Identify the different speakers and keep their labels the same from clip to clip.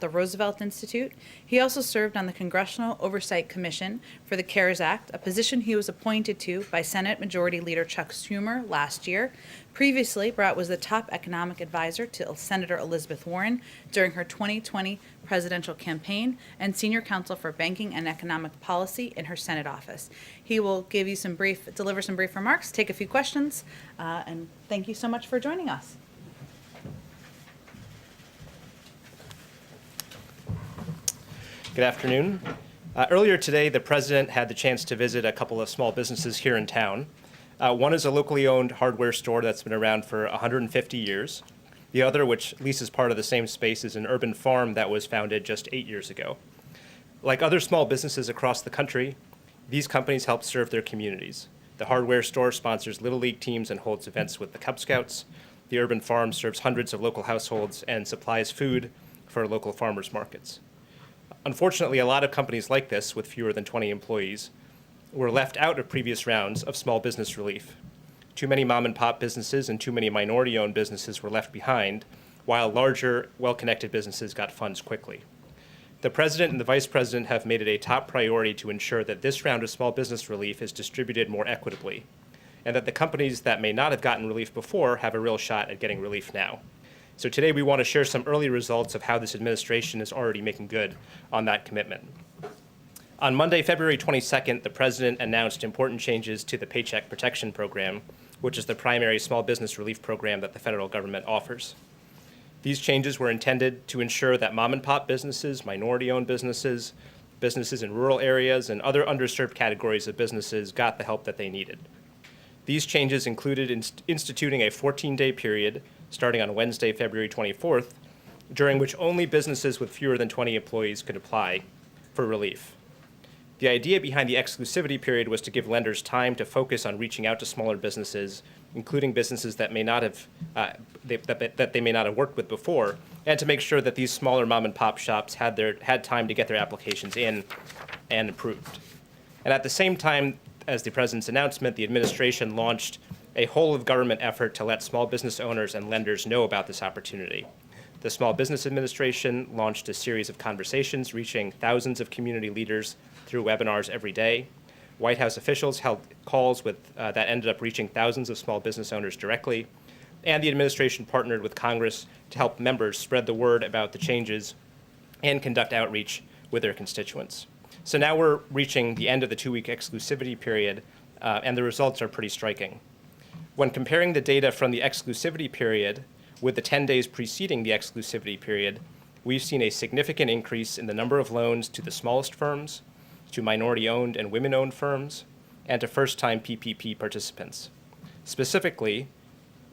Speaker 1: the Roosevelt Institute. He also served on the Congressional Oversight Commission for the CARES Act, a position he was appointed to by Senate Majority Leader Chuck Schumer last year. Previously, Brat was the top economic advisor to Senator Elizabeth Warren during her 2020 presidential campaign and senior counsel for banking and economic policy in her Senate office. He will deliver some brief remarks, take a few questions, and thank you so much for joining us.
Speaker 2: Good afternoon. Earlier today, the president had the chance to visit a couple of small businesses here in town. One is a locally owned hardware store that's been around for 150 years. The other, which leases part of the same space, is an urban farm that was founded just 8 years ago. Like other small businesses across the country, these companies help serve their communities. The hardware store sponsors Little League teams and holds events with the Cub Scouts. The urban farm serves hundreds of local households and supplies food for local farmers markets. Unfortunately, a lot of companies like this, with fewer than 20 employees, were left out of previous rounds of small business relief. Too many mom-and-pop businesses and too many minority-owned businesses were left behind, while larger, well-connected businesses got funds quickly. The president and the vice president have made it a top priority to ensure that this round of small business relief is distributed more equitably, and that the companies that may not have gotten relief before have a real shot at getting relief now. So today we want to share some early results of how this administration is already making good on that commitment. On Monday, February 22nd, the president announced important changes to the Paycheck Protection Program, which is the primary small business relief program that the federal government offers. These changes were intended to ensure that mom-and-pop businesses, minority-owned businesses, businesses in rural areas, and other underserved categories of businesses got the help that they needed. These changes included instituting a 14-day period starting on Wednesday, February 24th, during which only businesses with fewer than 20 employees could apply for relief. The idea behind the exclusivity period was to give lenders time to focus on reaching out to smaller businesses, including businesses that may not have that they may not have worked with before, and to make sure that these smaller mom-and-pop shops had time to get their applications in and approved. And at the same time as the president's announcement, the administration launched a whole-of-government effort to let small business owners and lenders know about this opportunity. The Small Business Administration launched a series of conversations reaching thousands of community leaders through webinars every day. White House officials held calls that ended up reaching thousands of small business owners directly. And the administration partnered with Congress to help members spread the word about the changes and conduct outreach with their constituents. So now we're reaching the end of the 2-week exclusivity period, and the results are pretty striking. When comparing the data from the exclusivity period with the 10 days preceding the exclusivity period, we've seen a significant increase in the number of loans to the smallest firms, to minority-owned and women-owned firms, and to first-time PPP participants. Specifically,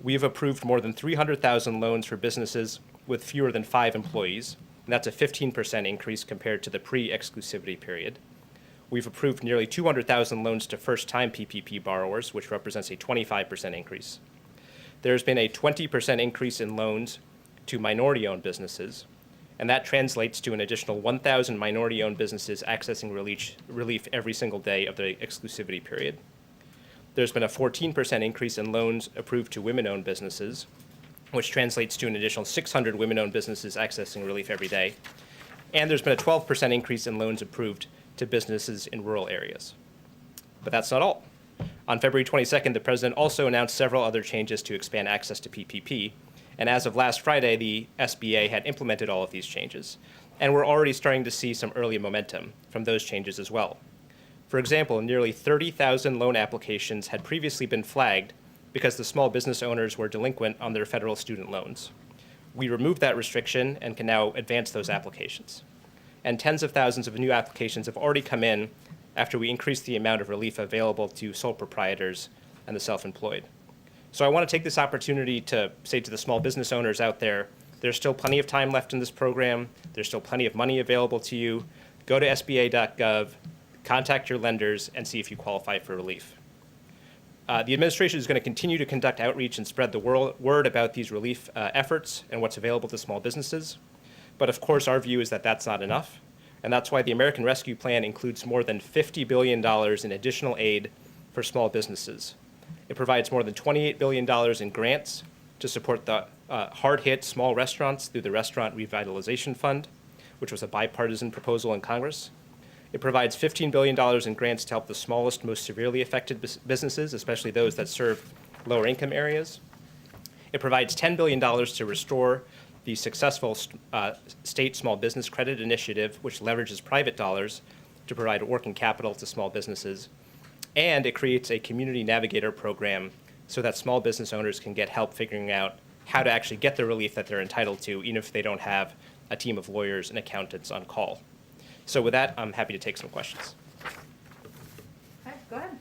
Speaker 2: we've approved more than 300,000 loans for businesses with fewer than 5 employees, and that's a 15% increase compared to the pre-exclusivity period. We've approved nearly 200,000 loans to first-time PPP borrowers, which represents a 25% increase. There's been a 20% increase in loans to minority-owned businesses, and that translates to an additional 1,000 minority-owned businesses accessing relief every single day of the exclusivity period. There's been a 14% increase in loans approved to women-owned businesses, which translates to an additional 600 women-owned businesses accessing relief every day. And there's been a 12% increase in loans approved to businesses in rural areas. But that's not all. On February 22nd, the president also announced several other changes to expand access to PPP, and as of last Friday, the SBA had implemented all of these changes, and we're already starting to see some early momentum from those changes as well. For example, nearly 30,000 loan applications had previously been flagged because the small business owners were delinquent on their federal student loans. We removed that restriction and can now advance those applications. And tens of thousands of new applications have already come in after we increased the amount of relief available to sole proprietors and the self-employed. So I want to take this opportunity to say to the small business owners out there, there's still plenty of time left in this program. There's still plenty of money available to you. Go to SBA.gov, contact your lenders, and see if you qualify for relief. The administration is going to continue to conduct outreach and spread the word about these relief efforts and what's available to small businesses. But of course, our view is that that's not enough. And that's why the American Rescue Plan includes more than $50 billion in additional aid for small businesses. It provides more than $28 billion in grants to support the hard-hit small restaurants through the Restaurant Revitalization Fund. which was a bipartisan proposal in Congress. It provides $15 billion in grants to help the smallest, most severely affected businesses, especially those that serve lower income areas. It provides $10 billion to restore the successful state small business credit initiative, which leverages private dollars to provide working capital to small businesses. And it creates a community navigator program so that small business owners can get help figuring out how to actually get the relief that they're entitled to, even if they don't have a team of lawyers and accountants on call. So with that, I'm happy to take some questions.
Speaker 1: Okay, go ahead.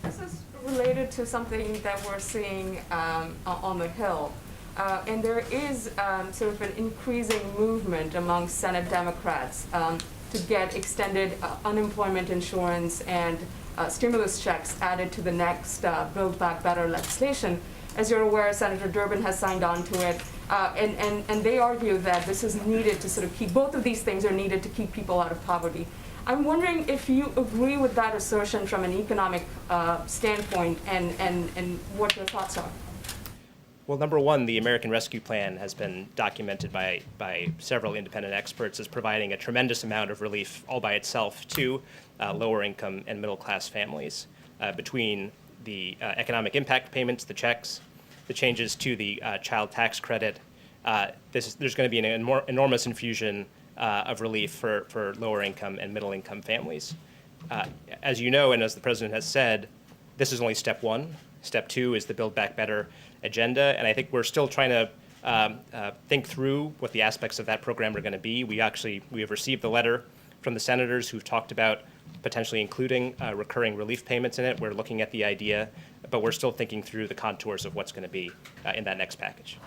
Speaker 3: This is related to something that we're seeing on the Hill. And there is sort of an increasing movement among Senate Democrats to get extended unemployment insurance and stimulus checks added to the next Build Back Better legislation. As you're aware, Senator Durbin has signed on to it. And they argue that this is needed to sort of keep, both of these things are needed to keep people out of poverty. I'm wondering if you agree with that assertion from an economic standpoint and what your thoughts are.
Speaker 2: Well, number one, the American Rescue Plan has been documented by several independent experts as providing a tremendous amount of relief all by itself to lower income and middle class families between the economic impact payments, the checks, the changes to the child tax credit. There's going to be an enormous infusion of relief for lower income and middle income families. As you know, and as the president has said, this is only step one. Step two is the Build Back Better agenda, and I think we're still trying to think through what the aspects of that program are going to be. We have received the letter from the senators who've talked about potentially including recurring relief payments in it. We're looking at the idea, but we're still thinking through the contours of what's going to be in that next package.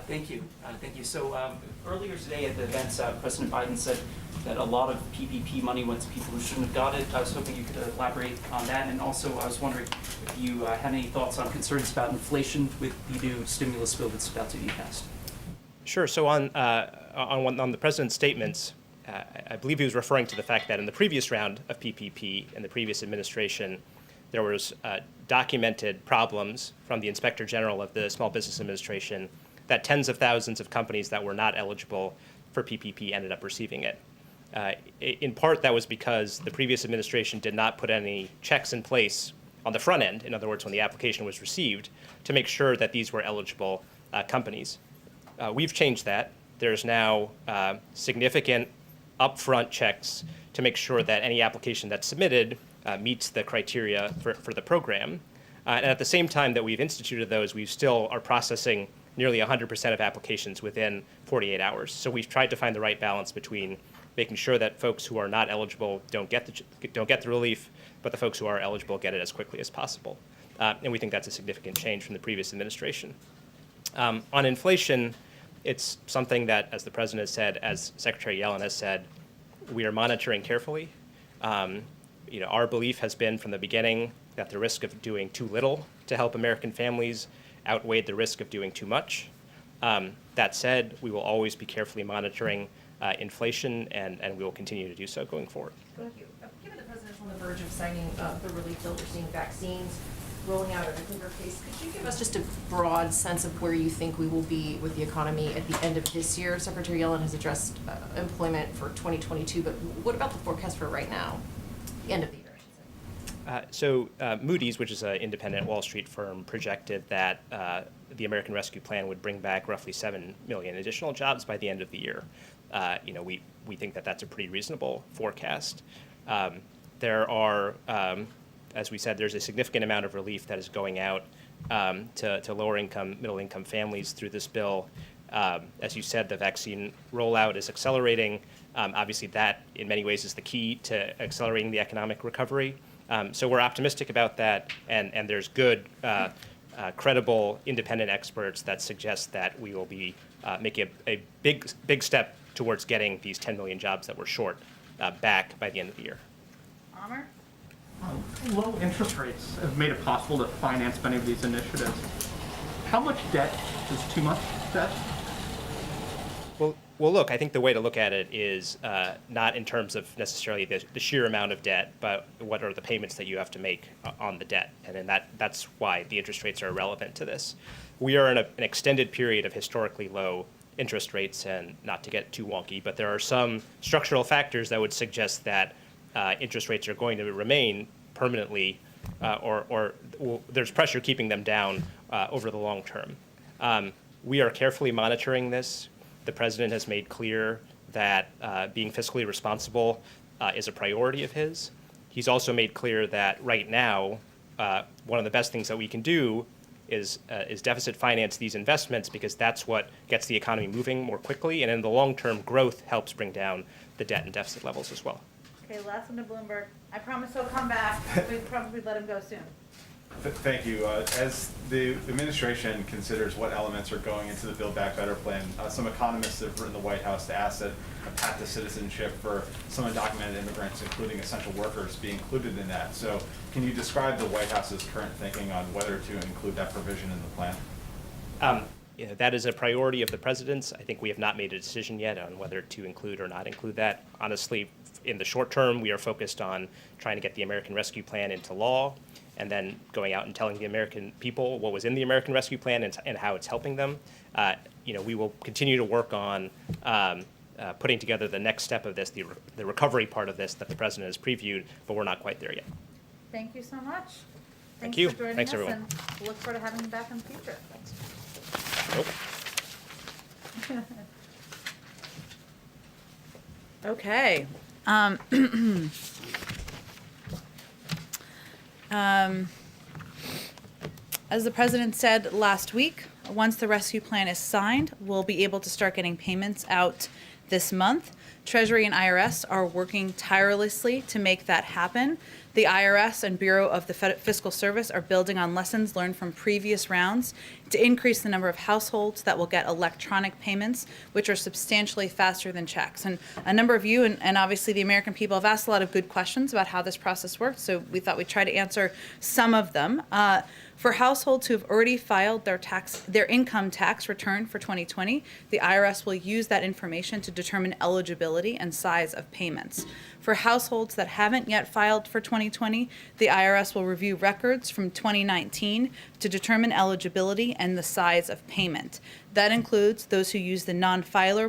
Speaker 4: Thank you. Thank you. So earlier today at the events, President Biden said that a lot of PPP money went to people who shouldn't have got it. I was hoping you could elaborate on that. And also, I was wondering if you had any thoughts on concerns about inflation with the new stimulus bill that's about to be passed.
Speaker 2: Sure. So on the president's statements, I believe he was referring to the fact that in the previous round of PPP in the previous administration, there was documented problems from the Inspector General of the Small Business Administration that tens of thousands of companies that were not eligible for PPP ended up receiving it. In part, that was because the previous administration did not put any checks in place on the front end, in other words, when the application was received, to make sure that these were eligible companies. We've changed that. There's now significant upfront checks to make sure that any application that's submitted meets the criteria for the program. And at the same time that we've instituted those, we still are processing nearly 100% of applications within 48 hours. So we've tried to find the right balance between making sure that folks who are not eligible don't get the relief, but the folks who are eligible get it as quickly as possible. And we think that's a significant change from the previous administration. On inflation, it's something that, as the president has said, as Secretary Yellen has said, we are monitoring carefully. Our belief has been from the beginning that the risk of doing too little to help American families outweighed the risk of doing too much. That said, we will always be carefully monitoring inflation, and we will continue to do so going forward.
Speaker 5: Thank you. Given the president's on the verge of signing the relief bill, we're seeing vaccines rolling out at a quicker pace. Could you give us just a broad sense of where you think we will be with the economy at the end of this year? Secretary Yellen has addressed employment for 2022, but what about the forecast for right now, the end of the year, I should say?
Speaker 2: Moody's, which is an independent Wall Street firm, projected that the American Rescue Plan would bring back roughly 7 million additional jobs by the end of the year. We think that that's a pretty reasonable forecast. There are, as we said, there's a significant amount of relief that is going out to lower income, middle income families through this bill. As you said, the vaccine rollout is accelerating. Obviously, that in many ways is the key to accelerating the economic recovery. So we're optimistic about that, and there's good, credible, independent experts that suggest that we will be making a big step towards getting these 10 million jobs that were short back by the end of the year.
Speaker 1: Amr?
Speaker 6: Low interest rates have made it possible to finance many of these initiatives. How much debt is too much debt?
Speaker 2: Well, look, I think the way to look at it is not in terms of necessarily the sheer amount of debt, but what are the payments that you have to make on the debt. And then that's why the interest rates are relevant to this. We are in an extended period of historically low interest rates and not to get too wonky, but there are some structural factors that would suggest that interest rates are going to remain permanently there's pressure keeping them down over the long term. We are carefully monitoring this. The president has made clear that being fiscally responsible is a priority of his. He's also made clear that right now, one of the best things that we can do is deficit finance these investments, because that's what gets the economy moving more quickly, and in the long term, growth helps bring down the debt and deficit levels as well.
Speaker 1: Okay, last one to Bloomberg. I promise he'll come back. We probably let him go soon.
Speaker 7: Thank you. As the administration considers what elements are going into the Build Back Better plan, some economists have written the White House to ask that a path to citizenship for some undocumented immigrants, including essential workers, be included in that. So can you describe the White House's current thinking on whether to include that provision in the plan?
Speaker 2: That is a priority of the president's. I think we have not made a decision yet on whether to include or not include that. Honestly, in the short term, we are focused on trying to get the American Rescue Plan into law, and then going out and telling the American people what was in the American Rescue Plan and how it's helping them. We will continue to work on putting together the next step of this, the recovery part of this that the president has previewed, but we're not quite there yet.
Speaker 1: Thank you so much.
Speaker 2: Thank you.
Speaker 1: For joining
Speaker 2: Thanks,
Speaker 1: us,
Speaker 2: everyone.
Speaker 1: and we'll look forward to having you back in the future.
Speaker 2: Nope.
Speaker 1: Okay. As the president said last week, once the rescue plan is signed, we'll be able to start getting payments out this month. Treasury and IRS are working tirelessly to make that happen. The IRS and Bureau of the Fiscal Service are building on lessons learned from previous rounds to increase the number of households that will get electronic payments, which are substantially faster than checks. And a number of you, and obviously the American people, have asked a lot of good questions about how this process works, so we thought we'd try to answer some of them. For households who have already filed their income tax return for 2020, the IRS will use that information to determine eligibility and size of payments. For households that haven't yet filed for 2020, the IRS will review records from 2019 to determine eligibility and the size of payment. That includes those who use the non-filer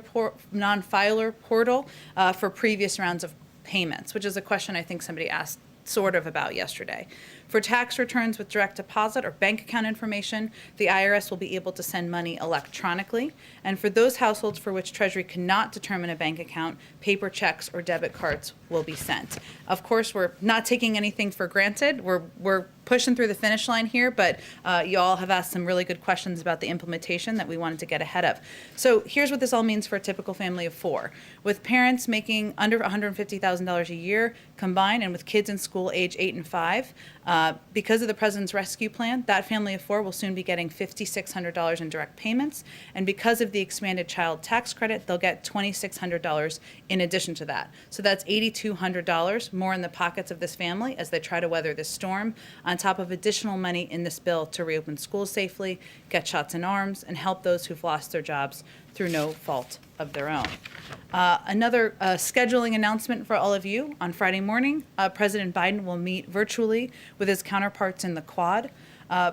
Speaker 1: portal for previous rounds of payments, which is a question I think somebody asked sort of about yesterday. For tax returns with direct deposit or bank account information, the IRS will be able to send money electronically. And for those households for which Treasury cannot determine a bank account, paper checks or debit cards will be sent. Of course, we're not taking anything for granted. We're pushing through the finish line here, but you all have asked some really good questions about the implementation that we wanted to get ahead of. So here's what this all means for a typical family of four. With parents making under $150,000 a year combined, and with kids in school age 8 and 5, because of the President's Rescue Plan, that family of four will soon be getting $5,600 in direct payments. And because of the expanded child tax credit, they'll get $2,600 in addition to that. So that's $8,200 more in the pockets of this family as they try to weather this storm, on top of additional money in this bill to reopen schools safely, get shots in arms, and help those who've lost their jobs through no fault of their own. Another scheduling announcement for all of you. On Friday morning, President Biden will meet virtually with his counterparts in the Quad.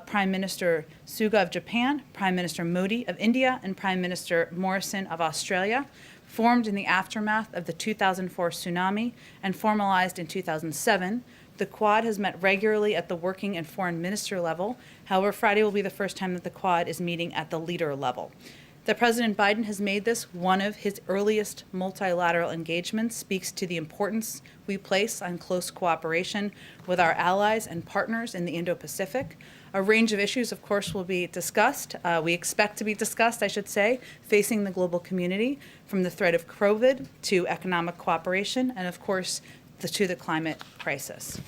Speaker 1: Prime Minister Suga of Japan, Prime Minister Modi of India, and Prime Minister Morrison of Australia. Formed in the aftermath of the 2004 tsunami and formalized in 2007, the Quad has met regularly at the working and foreign minister level. However, Friday will be the first time that the Quad is meeting at the leader level. That President Biden has made this one of his earliest multilateral engagements speaks to the importance we place on close cooperation with our allies and partners in the Indo-Pacific. A range of issues, of course, will be discussed. We expect to be discussed, I should say, facing the global community, from the threat of COVID to economic cooperation, and of course, to the climate crisis.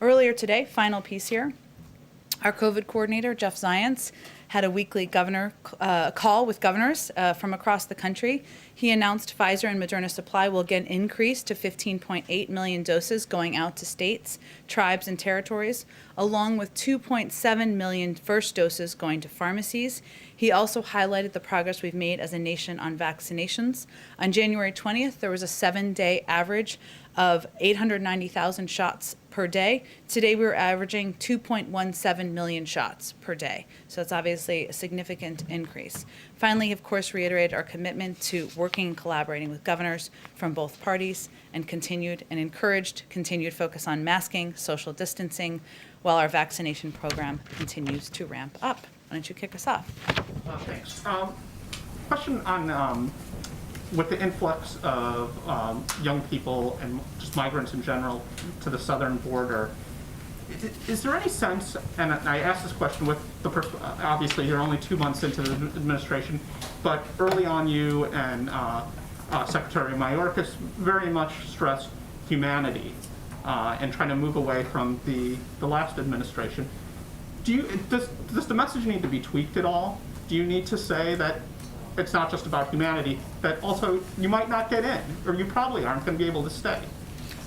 Speaker 1: Earlier today, final piece here, our COVID coordinator, Jeff Zients, had a weekly call with governors from across the country. He announced Pfizer and Moderna supply will again increase to 15.8 million doses going out to states, tribes, and territories, along with 2.7 million first doses going to pharmacies. He also highlighted the progress we've made as a nation on vaccinations. On January 20th, there was a 7-day average of 890,000 shots per day. Today, we were averaging 2.17 million shots per day. So that's obviously a significant increase. Finally, of course, reiterated our commitment to working and collaborating with governors from both parties and encouraged continued focus on masking, social distancing, while our vaccination program continues to ramp up. Why don't you kick us off?
Speaker 6: Thanks. Question on with the influx of young people and just migrants in general to the southern border, is there any sense, and I asked this question with obviously you're only 2 months into the administration, but early on you and Secretary Mayorkas very much stressed humanity and trying to move away from the last administration. Does the message need to be tweaked at all? Do you need to say that it's not just about humanity, that also you might not get in, or you probably aren't going to be able to stay?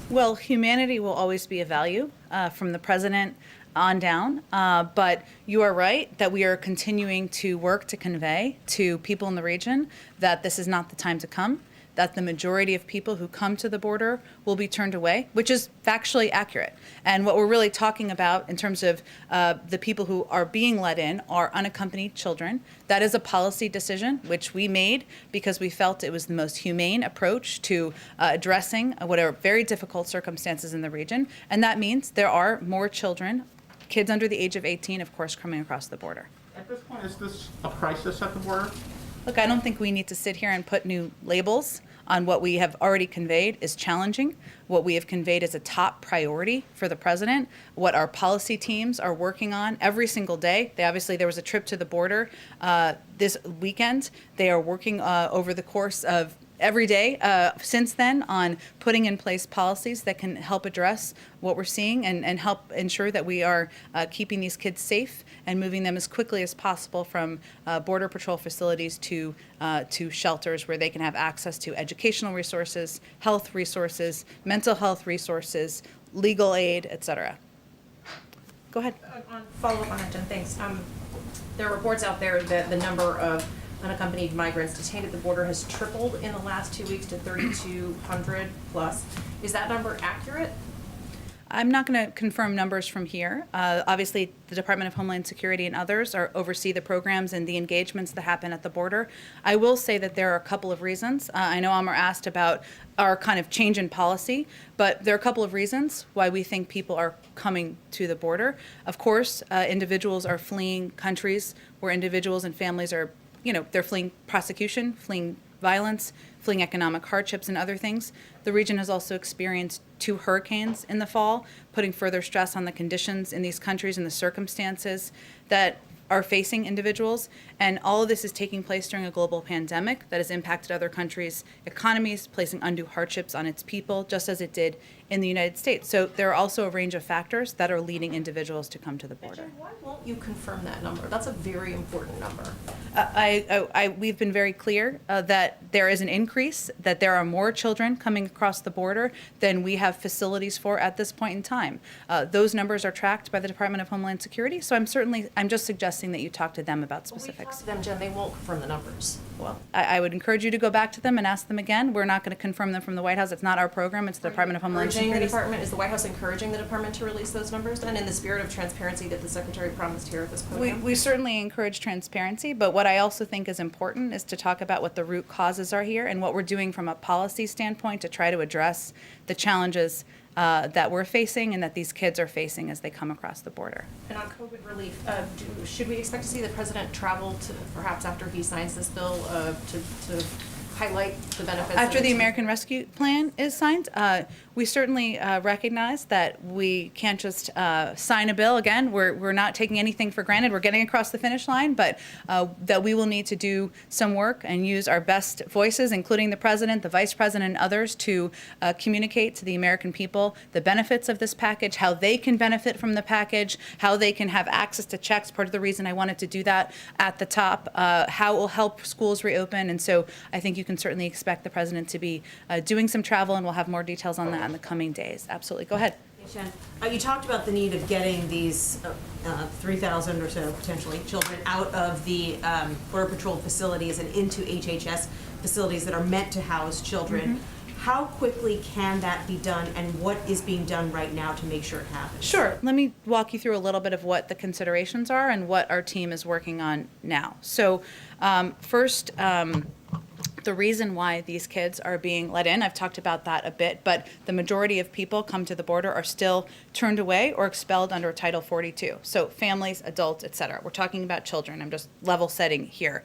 Speaker 1: Well, humanity will always be a value from the president on down, but you are right that we are continuing to work to convey to people in the region that this is not the time to come, that the majority of people who come to the border will be turned away, which is factually accurate. And what we're really talking about in terms of the people who are being let in are unaccompanied children. That is a policy decision which we made because we felt it was the most humane approach to addressing what are very difficult circumstances in the region. And that means there are more children, kids under the age of 18, of course, coming across the border.
Speaker 6: At this point, is this a crisis at the border?
Speaker 1: Look, I don't think we need to sit here and put new labels on what we have already conveyed is challenging. What we have conveyed is a top priority for the president, what our policy teams are working on every single day. There was a trip to the border this weekend. They are working over the course of every day since then on putting in place policies that can help address what we're seeing and help ensure that we are keeping these kids safe and moving them as quickly as possible from Border Patrol facilities to shelters where they can have access to educational resources, health resources, mental health resources, legal aid, et cetera. Go ahead.
Speaker 5: On follow up on that, Jen, thanks. There are reports out there that the number of unaccompanied migrants detained at the border has tripled in the last 2 weeks to 3,200 plus. Is that number accurate?
Speaker 1: I'm not going to confirm numbers from here. Obviously, the Department of Homeland Security and others oversee the programs and the engagements that happen at the border. I will say that there are a couple of reasons. I know Amr asked about our kind of change in policy, but there are a couple of reasons why we think people are coming to the border. Of course, individuals are fleeing countries where individuals and families are they're fleeing prosecution, fleeing violence, fleeing economic hardships and other things. The region has also experienced 2 hurricanes in the fall, putting further stress on the conditions in these countries and the circumstances that are facing individuals. And all of this is taking place during a global pandemic that has impacted other countries' economies, placing undue hardships on its people, just as it did in the United States. So there are also a range of factors that are leading individuals to come to the border.
Speaker 5: Jen, why won't you confirm that number? That's a very important number.
Speaker 1: We've been very clear that there is an increase, that there are more children coming across the border than we have facilities for at this point in time. Those numbers are tracked by the Department of Homeland Security, so I'm just suggesting that you talk to them about specifics.
Speaker 5: Well, we talked to them, Jen, they won't confirm the numbers.
Speaker 1: Well, I would encourage you to go back to them and ask them again. We're not going to confirm them from the White House. It's not our program. It's the Department of Homeland Security.
Speaker 5: Is the White House encouraging the department to release those numbers then in the spirit of transparency that the Secretary promised here at this podium?
Speaker 1: We certainly encourage transparency, but what I also think is important is to talk about what the root causes are here and what we're doing from a policy standpoint to try to address the challenges that we're facing and that these kids are facing as they come across the border.
Speaker 5: And on COVID relief, should we expect to see the president travel to, perhaps after he signs this bill, to highlight the benefits?
Speaker 1: After the American Rescue Plan is signed, we certainly recognize that we can't just sign a bill. Again, we're not taking anything for granted. We're getting across the finish line, but that we will need to do some work and use our best voices, including the president, the vice president, and others, to communicate to the American people the benefits of this package, how they can benefit from the package, how they can have access to checks. Part of the reason I wanted to do that at the top, how it will help schools reopen. And so I think you can certainly expect the president to be doing some travel, and we'll have more details on that in the coming days. Absolutely. Go ahead.
Speaker 8: Jen, you talked about the need of getting these 3,000 or so potentially children out of the Border Patrol facilities and into HHS facilities that are meant to house children. Mm-hmm. how quickly can that be done, and what is being done right now to make sure it happens?
Speaker 1: Sure. Let me walk you through a little bit of what the considerations are and what our team is working on now. So first, the reason why these kids are being let in, I've talked about that a bit, but the majority of people come to the border are still turned away or expelled under Title 42. So families, adults, et cetera. We're talking about children. I'm just level setting here.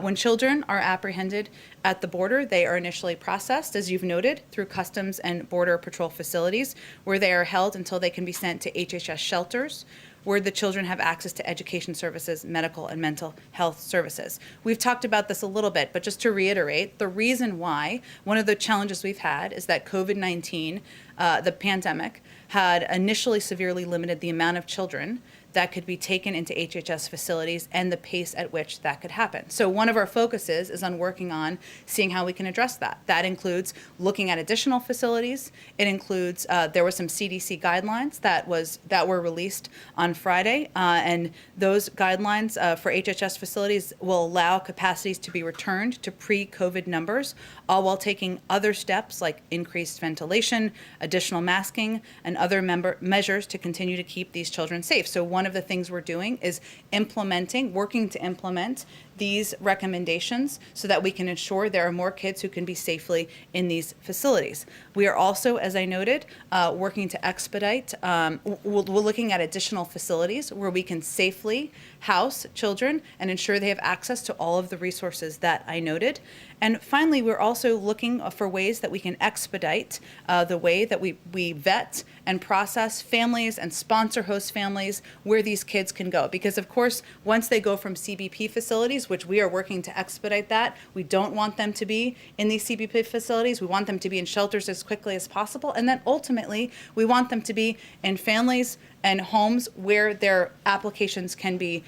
Speaker 1: When children are apprehended at the border, they are initially processed, as you've noted, through Customs and Border Patrol facilities, where they are held until they can be sent to HHS shelters, where the children have access to education services, medical and mental health services. We've talked about this a little bit, but just to reiterate, the reason why, one of the challenges we've had is that COVID-19, the pandemic, had initially severely limited the amount of children that could be taken into HHS facilities and the pace at which that could happen. So one of our focuses is on working on seeing how we can address that. That includes looking at additional facilities. It includes, there were some CDC guidelines that were released on Friday, and those guidelines for HHS facilities will allow capacities to be returned to pre-COVID numbers, all while taking other steps like increased ventilation, additional masking, and other measures to continue to keep these children safe. So one of the things we're doing is working to implement these recommendations so that we can ensure there are more kids who can be safely in these facilities. We are also, as I noted, working to expedite, we're looking at additional facilities where we can safely house children and ensure they have access to all of the resources that I noted. And finally, we're also looking for ways that we can expedite the way that we vet and process families and sponsor host families where these kids can go. Because of course, once they go from CBP facilities, which we are working to expedite that, we don't want them to be in these CBP facilities. We want them to be in shelters as quickly as possible. And then ultimately, we want them to be in families and homes where their applications can be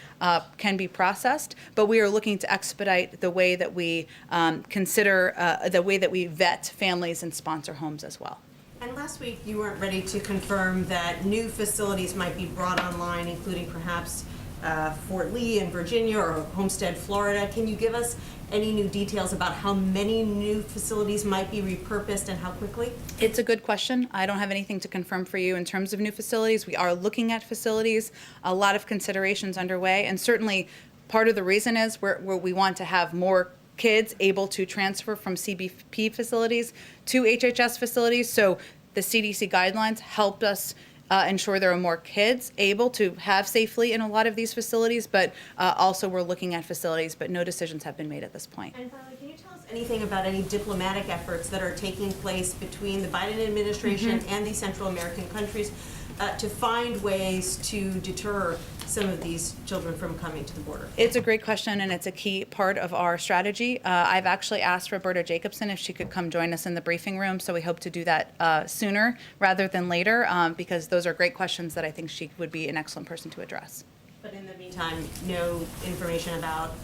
Speaker 1: processed. But we are looking to expedite the way that we the way that we vet families and sponsor homes as well.
Speaker 8: And last week, you weren't ready to confirm that new facilities might be brought online, including perhaps Fort Lee in Virginia or Homestead, Florida. Can you give us any new details about how many new facilities might be repurposed and how quickly?
Speaker 1: It's a good question. I don't have anything to confirm for you in terms of new facilities. We are looking at facilities, a lot of considerations underway, and certainly part of the reason is we want to have more kids able to transfer from CBP facilities to HHS facilities. So the CDC guidelines helped us ensure there are more kids able to have safely in a lot of these facilities, but also we're looking at facilities, but no decisions have been made at this point.
Speaker 8: And finally, can you tell us anything about any diplomatic efforts that are taking place between the Biden administration and these Central American countries to find ways to deter some of these children from coming to the border?
Speaker 1: It's a great question, and it's a key part of our strategy. I've actually asked Roberta Jacobson if she could come join us in the briefing room, so we hope to do that sooner rather than later, because those are great questions that I think she would be an excellent person to address.
Speaker 8: But in the meantime, no information about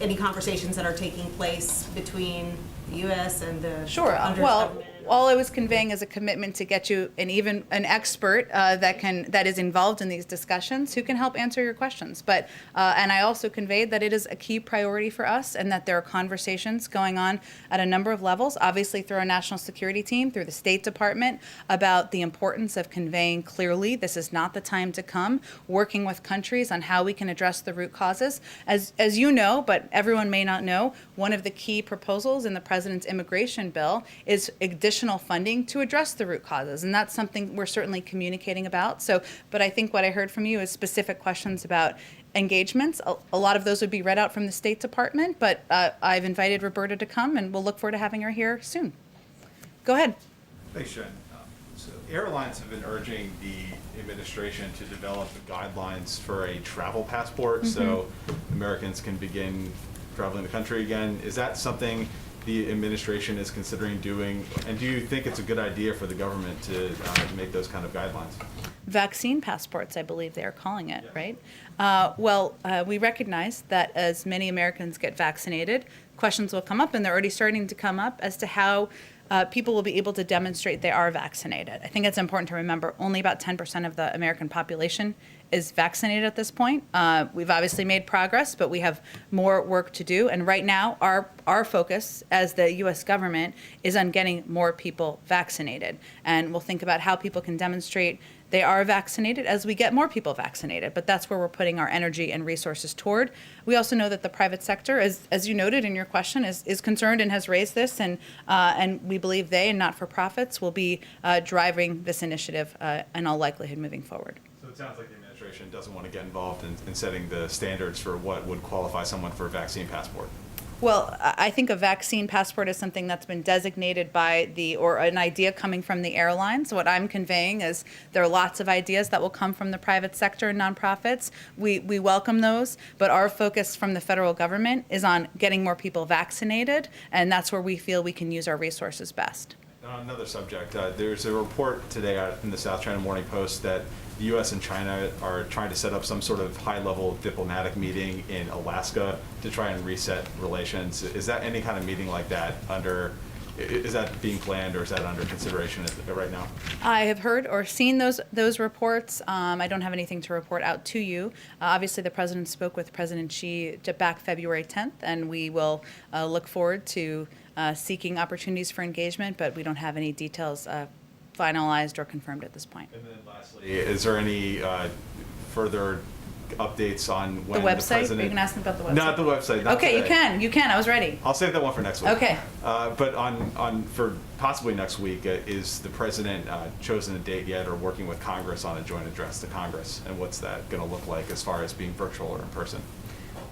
Speaker 8: any conversations that are taking place between the U.S. and the
Speaker 1: Sure.
Speaker 8: Honduras
Speaker 1: Well,
Speaker 8: government?
Speaker 1: all I was conveying is a commitment to get you an expert that is involved in these discussions who can help answer your questions. But and I also conveyed that it is a key priority for us, and that there are conversations going on at a number of levels, obviously through our national security team, through the State Department, about the importance of conveying clearly this is not the time to come, working with countries on how we can address the root causes. As you know, but everyone may not know, one of the key proposals in the president's immigration bill is additional funding to address the root causes, and that's something we're certainly communicating about. So, but I think what I heard from you is specific questions about engagements. A lot of those would be read out from the State Department, but I've invited Roberta to come, and we'll look forward to having her here soon. Go ahead.
Speaker 7: Thanks, Jen. So airlines have been urging the administration to develop guidelines for a travel passport so Americans can begin traveling the country again. Is that something the administration is considering doing, and do you think it's a good idea for the government to make those kind of guidelines?
Speaker 1: Vaccine passports, I believe they are calling it, right? We recognize that as many Americans get vaccinated, questions will come up, and they're already starting to come up as to how people will be able to demonstrate they are vaccinated. I think it's important to remember only about 10% of the American population is vaccinated at this point. We've obviously made progress, but we have more work to do. And right now, our focus as the U.S. government is on getting more people vaccinated. And we'll think about how people can demonstrate they are vaccinated as we get more people vaccinated. But that's where we're putting our energy and resources toward. We also know that the private sector, as you noted in your question, is concerned and has raised this. And we believe they and not-for-profits will be driving this initiative in all likelihood moving forward.
Speaker 7: So it sounds like the administration doesn't want to get involved in setting the standards for what would qualify someone for a vaccine passport.
Speaker 1: Well, I think a vaccine passport is something that's been designated by or an idea coming from the airlines. What I'm conveying is there are lots of ideas that will come from the private sector and nonprofits. We welcome those, but our focus from the federal government is on getting more people vaccinated, and that's where we feel we can use our resources best.
Speaker 7: On another subject, there's a report today out in the South China Morning Post that the U.S. and China are trying to set up some sort of high-level diplomatic meeting in Alaska to try and reset relations. Is that any kind of meeting like that is that being planned or is that under consideration right now?
Speaker 1: I have heard or seen those reports. I don't have anything to report out to you. Obviously, the president spoke with President Xi back February 10th, and we will look forward to seeking opportunities for engagement, but we don't have any details finalized or confirmed at this point.
Speaker 7: And then lastly, is there any further updates on when
Speaker 1: the website?
Speaker 7: the president...
Speaker 1: Are you going to ask me about the website?
Speaker 7: Not the website. Not
Speaker 1: okay,
Speaker 7: today.
Speaker 1: you can. I was ready.
Speaker 7: I'll save that one for next week.
Speaker 1: Okay.
Speaker 7: But for possibly next week, is the president chosen a date yet or working with Congress on a joint address to Congress? And what's that going to look like as far as being virtual or in person?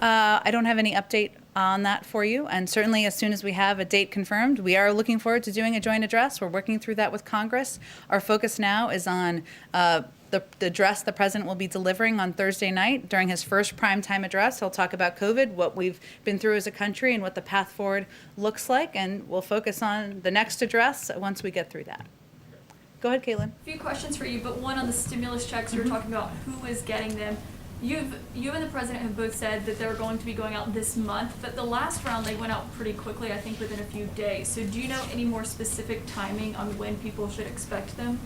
Speaker 1: I don't have any update on that for you, and certainly as soon as we have a date confirmed, we are looking forward to doing a joint address. We're working through that with Congress. Our focus now is on the address the president will be delivering on Thursday night during his first primetime address. He'll talk about COVID, what we've been through as a country, and what the path forward looks like, and we'll focus on the next address once we get through that. Go ahead, Caitlin.
Speaker 9: A few questions for you, but one on the stimulus checks. You were talking about who is getting them. You and the president have both said that they're going to be going out this month, but the last round they went out pretty quickly, I think within a few days. So do you know any more specific timing on when people should expect them?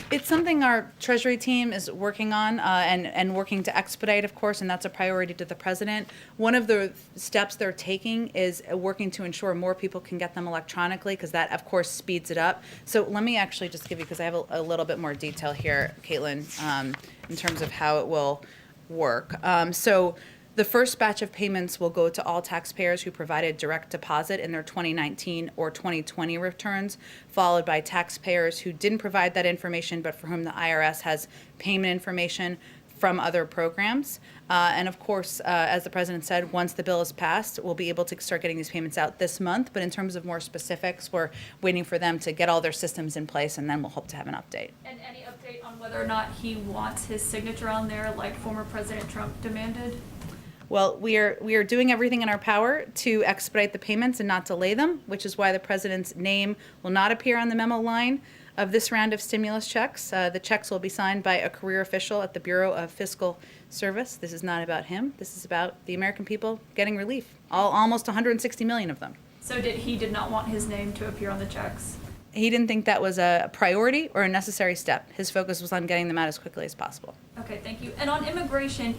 Speaker 1: It's something our Treasury team is working on and working to expedite, of course, and that's a priority to the president. One of the steps they're taking is working to ensure more people can get them electronically, because that, of course, speeds it up. So let me actually just give you, because I have a little bit more detail here, Caitlin, in terms of how it will work. So the first batch of payments will go to all taxpayers who provided direct deposit in their 2019 or 2020 returns, followed by taxpayers who didn't provide that information but for whom the IRS has payment information from other programs. And of course, as the president said, once the bill is passed, we'll be able to start getting these payments out this month. But in terms of more specifics, we're waiting for them to get all their systems in place, and then we'll hope to have an update.
Speaker 9: And any update on whether or not he wants his signature on there like former President Trump demanded?
Speaker 1: Well, we are doing everything in our power to expedite the payments and not delay them, which is why the president's name will not appear on the memo line of this round of stimulus checks. The checks will be signed by a career official at the Bureau of Fiscal Service. This is not about him. This is about the American people getting relief, almost 160 million of them.
Speaker 9: So he did not want his name to appear on the checks?
Speaker 1: He didn't think that was a priority or a necessary step. His focus was on getting them out as quickly as possible.
Speaker 9: Okay, thank you. And on immigration,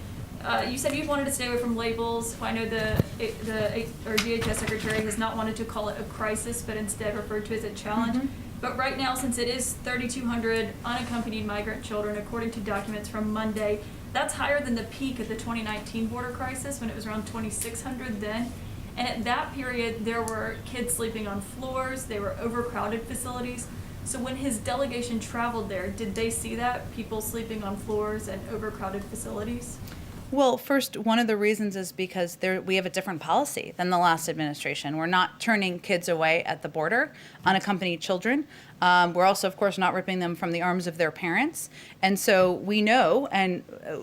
Speaker 9: you said you wanted to stay away from labels. I know the DHS secretary has not wanted to call it a crisis, but instead referred to it as a challenge. Mm-hmm. But right now, since it is 3,200 unaccompanied migrant children, according to documents from Monday, that's higher than the peak of the 2019 border crisis when it was around 2,600 then. And at that period, there were kids sleeping on floors. They were overcrowded facilities. So when his delegation traveled there, did they see that, people sleeping on floors and overcrowded facilities?
Speaker 1: Well, first, one of the reasons is because we have a different policy than the last administration. We're not turning kids away at the border, unaccompanied children. We're also, of course, not ripping them from the arms of their parents. And so we know, and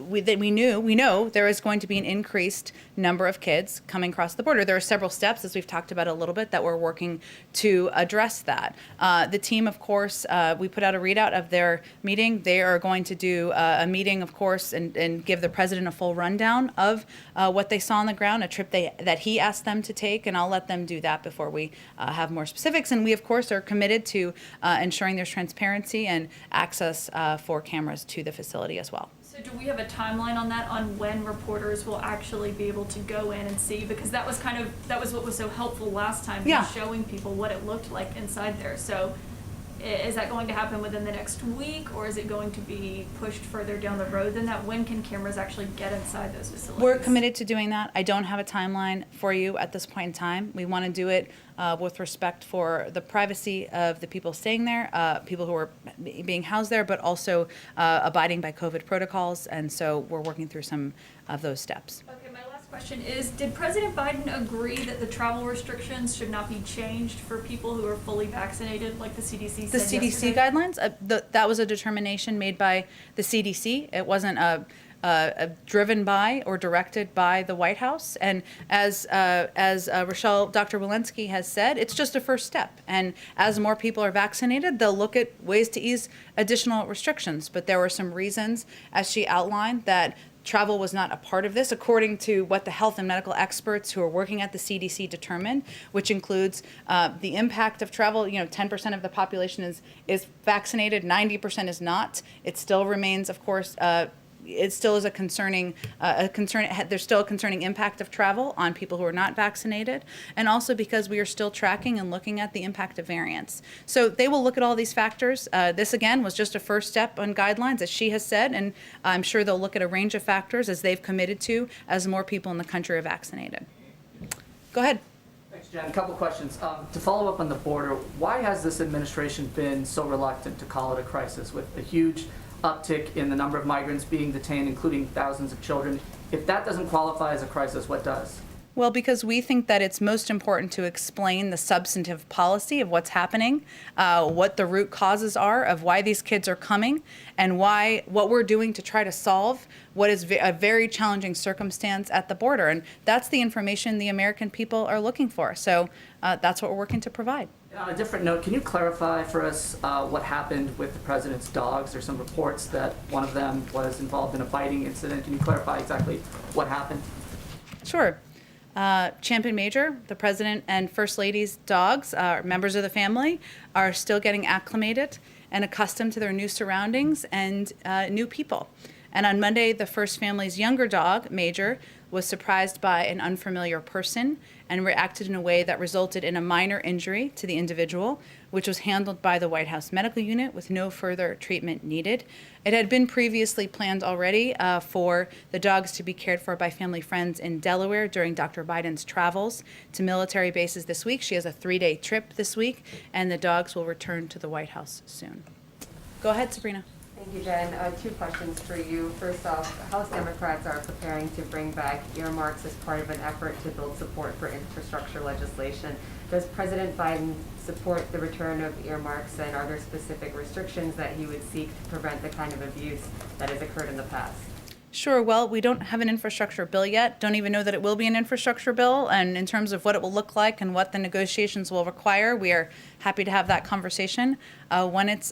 Speaker 1: we know there is going to be an increased number of kids coming across the border. There are several steps, as we've talked about a little bit, that we're working to address that. The team, of course, we put out a readout of their meeting. They are going to do a meeting, of course, and give the president a full rundown of what they saw on the ground, a trip that he asked them to take, and I'll let them do that before we have more specifics. And we, of course, are committed to ensuring there's transparency and access for cameras to the facility as well.
Speaker 9: So do we have a timeline on that, on when reporters will actually be able to go in and see? Because that was what was so helpful last time,
Speaker 1: Yeah.
Speaker 9: showing people what it looked like inside there. So is that going to happen within the next week, or is it going to be pushed further down the road than that? When can cameras actually get inside those facilities?
Speaker 1: We're committed to doing that. I don't have a timeline for you at this point in time. We want to do it with respect for the privacy of the people staying there, people who are being housed there, but also abiding by COVID protocols. And so we're working through some of those steps.
Speaker 9: Okay, my last question is, did President Biden agree that the travel restrictions should not be changed for people who are fully vaccinated, like the CDC said
Speaker 1: The CDC
Speaker 9: yesterday?
Speaker 1: guidelines, that was a determination made by the CDC. It wasn't driven by or directed by the White House. And as Rochelle, Dr. Walensky has said, it's just a first step. And as more people are vaccinated, they'll look at ways to ease additional restrictions. But there were some reasons, as she outlined, that travel was not a part of this, according to what the health and medical experts who are working at the CDC determined, which includes the impact of travel. 10% of the population is vaccinated, 90% is not. It still remains, of course, it still is a concern. There's still a concerning impact of travel on people who are not vaccinated, and also because we are still tracking and looking at the impact of variants. So they will look at all these factors. This again was just a first step on guidelines, as she has said, and I'm sure they'll look at a range of factors as they've committed to as more people in the country are vaccinated. Go ahead.
Speaker 10: Thanks, Jen. A couple questions. To follow up on the border, why has this administration been so reluctant to call it a crisis with a huge uptick in the number of migrants being detained, including thousands of children? If that doesn't qualify as a crisis, what does?
Speaker 1: Well, because we think that it's most important to explain the substantive policy of what's happening, what the root causes are of why these kids are coming, and what we're doing to try to solve what is a very challenging circumstance at the border. And that's the information the American people are looking for. So that's what we're working to provide.
Speaker 10: On a different note, can you clarify for us what happened with the president's dogs? There's some reports that one of them was involved in a biting incident. Can you clarify exactly what happened?
Speaker 1: Sure. Champion Major, the president and first lady's dogs, members of the family, are still getting acclimated and accustomed to their new surroundings and new people. And on Monday, the first family's younger dog, Major, was surprised by an unfamiliar person and reacted in a way that resulted in a minor injury to the individual, which was handled by the White House Medical Unit with no further treatment needed. It had been previously planned already for the dogs to be cared for by family friends in Delaware during Dr. Biden's travels to military bases this week. She has a 3-day trip this week, and the dogs will return to the White House soon. Go ahead, Sabrina.
Speaker 11: Thank you, Jen. 2 questions for you. First off, House Democrats are preparing to bring back earmarks as part of an effort to build support for infrastructure legislation. Does President Biden support the return of earmarks, and are there specific restrictions that he would seek to prevent the kind of abuse that has occurred in the past?
Speaker 1: Sure. Well, we don't have an infrastructure bill yet. Don't even know that it will be an infrastructure bill. And in terms of what it will look like and what the negotiations will require, we are happy to have that conversation when it's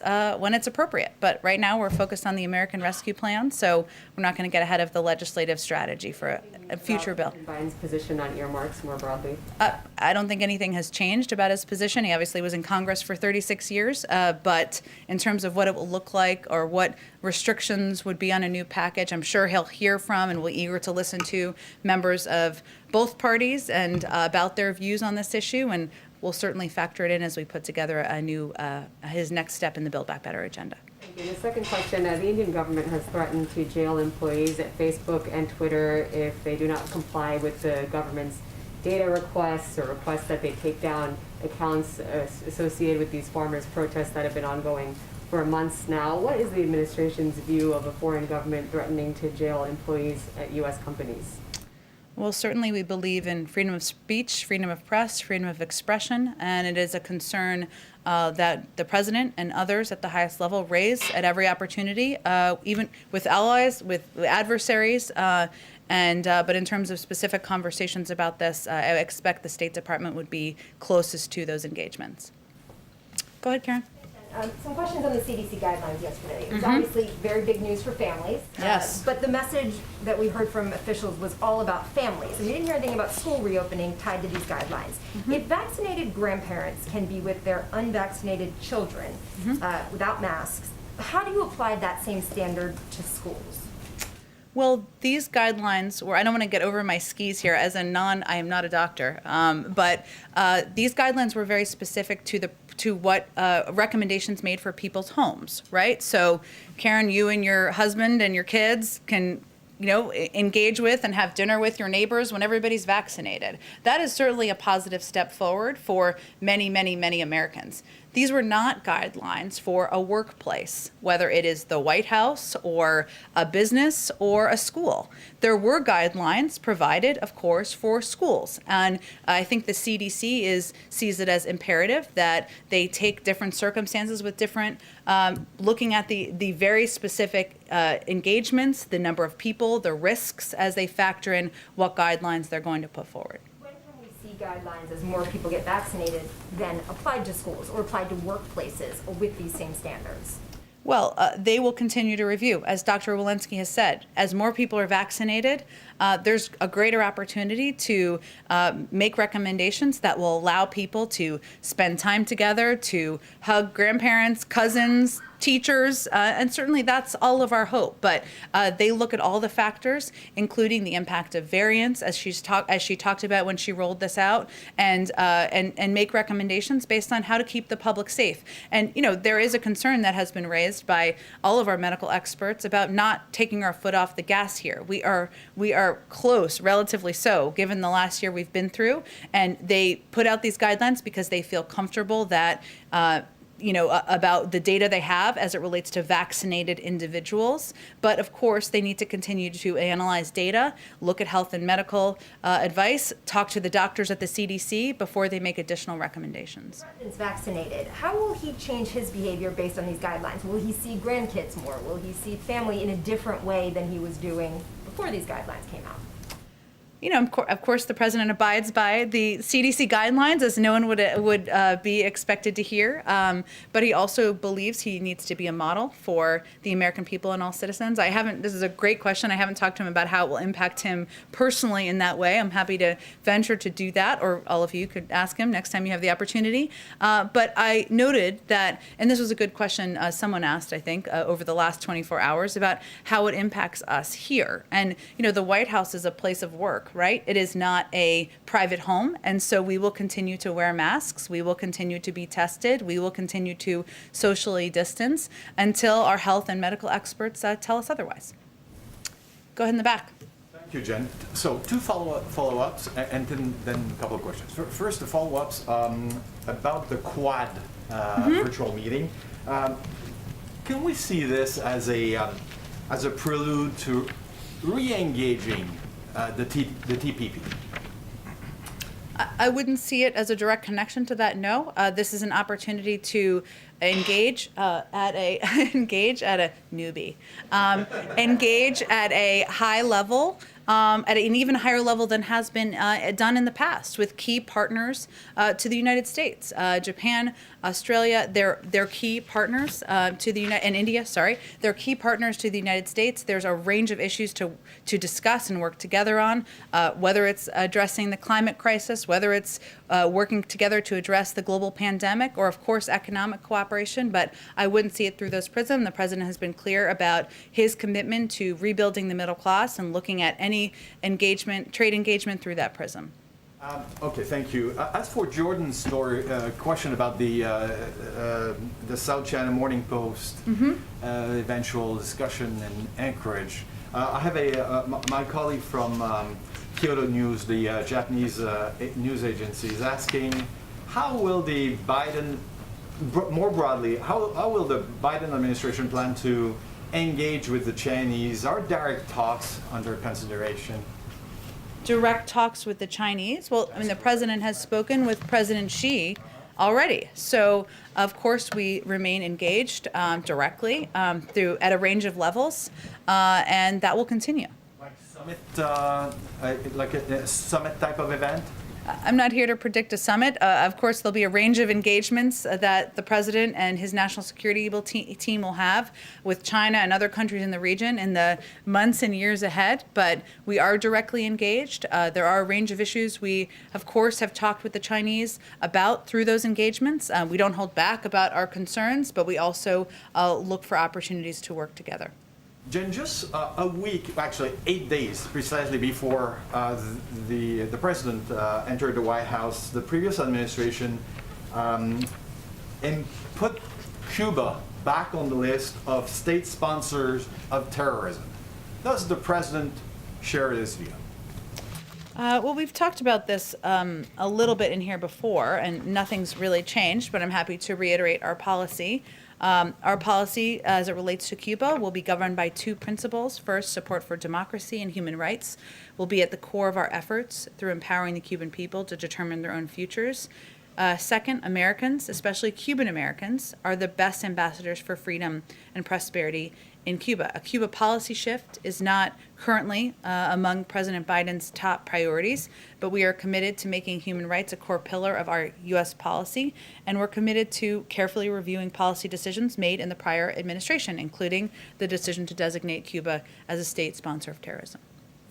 Speaker 1: appropriate. But right now, we're focused on the American Rescue Plan, so we're not going to get ahead of the legislative strategy for a future bill.
Speaker 11: Biden's position on earmarks more broadly?
Speaker 1: I don't think anything has changed about his position. He obviously was in Congress for 36 years, but in terms of what it will look like or what restrictions would be on a new package, I'm sure he'll hear from and we're eager to listen to members of both parties and about their views on this issue, and we'll certainly factor it in as we put together a new his next step in the Build Back Better agenda.
Speaker 11: Thank you. The second question, the Indian government has threatened to jail employees at Facebook and Twitter if they do not comply with the government's data requests or requests that they take down accounts associated with these farmers' protests that have been ongoing for months now. What is the administration's view of a foreign government threatening to jail employees at U.S. companies?
Speaker 1: Well, certainly we believe in freedom of speech, freedom of press, freedom of expression, and it is a concern that the president and others at the highest level raise at every opportunity, even with allies, with adversaries, but in terms of specific conversations about this, I expect the State Department would be closest to those engagements. Go ahead, Karen.
Speaker 12: Some questions on the CDC guidelines yesterday. It was obviously very big news for families.
Speaker 1: Yes.
Speaker 12: But the message that we heard from officials was all about families. And we didn't hear anything about school reopening tied to these guidelines. If vaccinated grandparents can be with their unvaccinated children without masks, how do you apply that same standard to schools?
Speaker 1: Well, these guidelines were, I don't want to get over my skis here as a I am not a doctor, but these guidelines were very specific to what recommendations made for people's homes, right? So Karen, you and your husband and your kids can engage with and have dinner with your neighbors when everybody's vaccinated. That is certainly a positive step forward for many, many, many Americans. These were not guidelines for a workplace, whether it is the White House or a business or a school. There were guidelines provided, of course, for schools. And I think the CDC sees it as imperative that they take different circumstances with different, looking at the very specific engagements, the number of people, the risks as they factor in what guidelines they're going to put forward.
Speaker 12: Guidelines as more people get vaccinated than applied to schools or applied to workplaces with these same standards?
Speaker 1: Well, they will continue to review. As Dr. Walensky has said, as more people are vaccinated, there's a greater opportunity to make recommendations that will allow people to spend time together, to hug grandparents, cousins, teachers, and certainly that's all of our hope. But they look at all the factors, including the impact of variants, as she talked about when she rolled this out, and make recommendations based on how to keep the public safe. And there is a concern that has been raised by all of our medical experts about not taking our foot off the gas here. We are close, relatively so, given the last year we've been through, and they put out these guidelines because they feel comfortable that about the data they have as it relates to vaccinated individuals. But of course, they need to continue to analyze data, look at health and medical advice, talk to the doctors at the CDC before they make additional recommendations.
Speaker 12: Is vaccinated. How will he change his behavior based on these guidelines? Will he see grandkids more? Will he see family in a different way than he was doing before these guidelines came out?
Speaker 1: Of course, the president abides by the CDC guidelines, as no one would be expected to hear. But he also believes he needs to be a model for the American people and all citizens. This is a great question. I haven't talked to him about how it will impact him personally in that way. I'm happy to venture to do that, or all of you could ask him next time you have the opportunity. But I noted that, and this was a good question someone asked, I think, over the last 24 hours about how it impacts us here. And, the White House is a place of work. Right? It is not a private home, and so we will continue to wear masks. We will continue to be tested. We will continue to socially distance until our health and medical experts tell us otherwise. Go ahead in the back.
Speaker 13: Thank you, Jen. So 2 follow-ups, and then a couple of questions. First, the follow-ups about the Quad virtual meeting. Can we see this as a prelude to re-engaging the TPP?
Speaker 1: I wouldn't see it as a direct connection to that. No, this is an opportunity to engage at a newbie, engage at a high level. At an even higher level than has been done in the past with key partners to the United States, Japan, Australia. They're key partners to the and India. Sorry, they're key partners to the United States. There's a range of issues to discuss and work together on, whether it's addressing the climate crisis, whether it's working together to address the global pandemic, or of course economic cooperation. But I wouldn't see it through those prisms. The president has been clear about his commitment to rebuilding the middle class and looking at any trade engagement through that prism.
Speaker 13: Okay, thank you. As for Jordan's story, question about the South China Morning Post eventual discussion in Anchorage. I have my colleague from Kyoto News, the Japanese news agency, is asking how will the Biden, more broadly, how will the Biden administration plan to engage with the Chinese? Are direct talks under consideration?
Speaker 1: Direct talks with the Chinese? Well, the president has spoken with President Xi already. So, of course, we remain engaged directly at a range of levels, and that will continue.
Speaker 13: Like a summit type of event?
Speaker 1: I'm not here to predict a summit. Of course, there'll be a range of engagements that the president and his national security team will have with China and other countries in the region in the months and years ahead. But we are directly engaged. There are a range of issues we, of course, have talked with the Chinese about through those engagements. We don't hold back about our concerns, but we also look for opportunities to work together.
Speaker 13: Jen, just a week, actually 8 days precisely before the president entered the White House, the previous administration and put Cuba back on the list of state sponsors of terrorism. Does the president share this view?
Speaker 1: Well, we've talked about this a little bit in here before, and nothing's really changed, but I'm happy to reiterate our policy. Our policy, as it relates to Cuba, will be governed by two principles. First, support for democracy and human rights will be at the core of our efforts through empowering the Cuban people to determine their own futures. Second, Americans, especially Cuban Americans, are the best ambassadors for freedom and prosperity in Cuba. A Cuba policy shift is not currently among President Biden's top priorities, but we are committed to making human rights a core pillar of our U.S. policy, and we're committed to carefully reviewing policy decisions made in the prior administration, including the decision to designate Cuba as a state sponsor of terrorism.